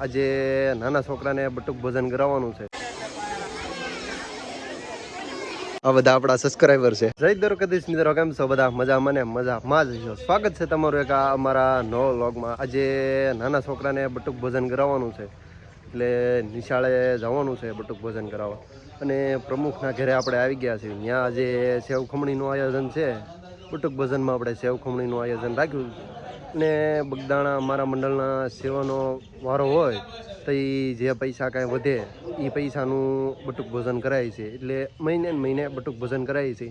આજે નાના છોકરાને બટુક ભોજન કરાવવાનું છે. આ બધા આપણા સબસ્ક્રાઈબર છે. જય દ્વારકાધીશ મિત્રો, કેમ છો બધા? મજામાં ને મજામાં જ છો. સ્વાગત છે તમારું એક અમારા નવા વ્લોગમાં. આજે નાના છોકરાને બટુક ભોજન કરાવવાનું છે, એટલે નિશાળે જવાનું છે બટુક ભોજન કરાવવા. અને પ્રમુખના ઘરે આપણે આવી ગયા છીએ. ત્યાં આજે સેવ ખમણીનું આયોજન છે. બટુક ભોજનમાં આપણે સેવ ખમણીનું આયોજન રાખ્યું. ને બગદાણા અમારા મંડળના સેવાનો વારો હોય તો એ જે પૈસા કાંઈ વધે એ પૈસાનું બટુક ભોજન કરાય છે. એટલે મહિને મહિને બટુક ભોજન કરાય છે.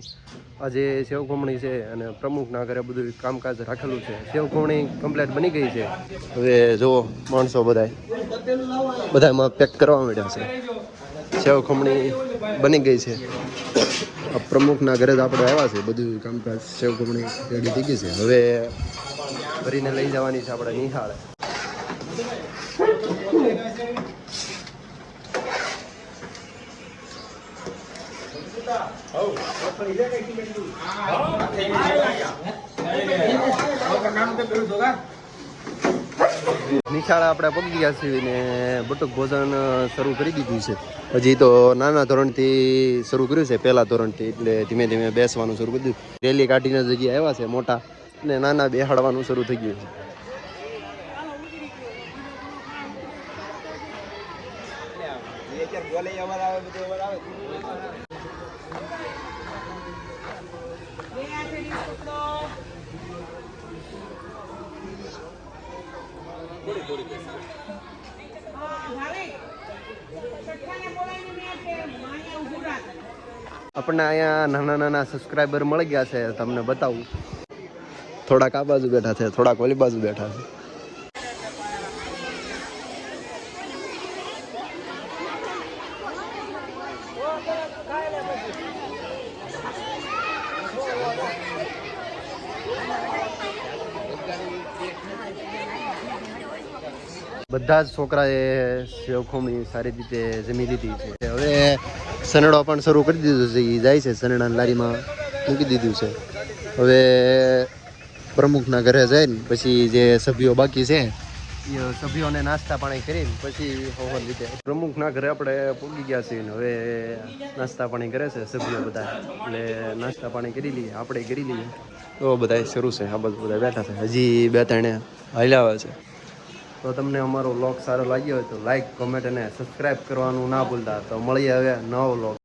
આજે સેવ ખમણી છે અને પ્રમુખના ઘરે બધું કામકાજ રાખેલું છે. સેવ ખમણી કમ્પ્લીટ બની ગઈ છે. હવે જુઓ માણસો બધામાં પેક કરવા માંડ્યા છે. સેવ ખમણી બની ગઈ છે. પ્રમુખના ઘરે જ આપણે આવ્યા છે. બધું કામકાજ સેવ ખમણી રેડી થઈ ગઈ છે. હવે ભરીને લઈ જવાની છે આપણે નિહાળે. નિશાળે આપણે પગી ગયા છીએ ને બટુક ભોજન શરૂ કરી દીધું છે. હજી તો નાના ધોરણથી શરૂ કર્યું છે, પહેલા ધોરણથી, એટલે ધીમે ધીમે બેસવાનું શરૂ કરી દીધું. રેલી કાઢીને જગ્યાએ આવ્યા છે મોટા, ને નાના બેહાડવાનું શરૂ થઈ ગયું છે. આપણને અહીંયા નાના નાના સબસ્ક્રાઈબર મળી ગયા છે. તમને બતાવું, થોડાક આ બાજુ બેઠા છે, થોડાક ઓલી બાજુ બેઠા છે. બધા જ છોકરાએ સેવ ખમણી સારી રીતે જમી લીધી છે. હવે સનેડો પણ શરૂ કરી દીધો છે. એ જાય છે સનેડાની લારીમાં મૂકી દીધું છે. હવે પ્રમુખના ઘરે જઈને પછી જે સભ્યો બાકી છે એ સભ્યોને નાસ્તા પાણી કરીને પછી હોવર રીતે પ્રમુખના ઘરે આપણે પહોંચી ગયા છીએ. હવે નાસ્તા પાણી કરે છે સભ્યો બધા, એટલે નાસ્તા પાણી કરી લઈએ, આપણે કરી લઈએ. તો બધા શરૂ છે. આ બધું બધા બેઠા છે. હજી બે ત્રણે હાલ્યા છે. તો તમને અમારો વ્લોગ સારો લાગ્યો હોય તો લાઈક, કોમેન્ટ અને સબસ્ક્રાઈબ કરવાનું ના ભૂલતા. તો મળીએ હવે નવો વ્લોગ.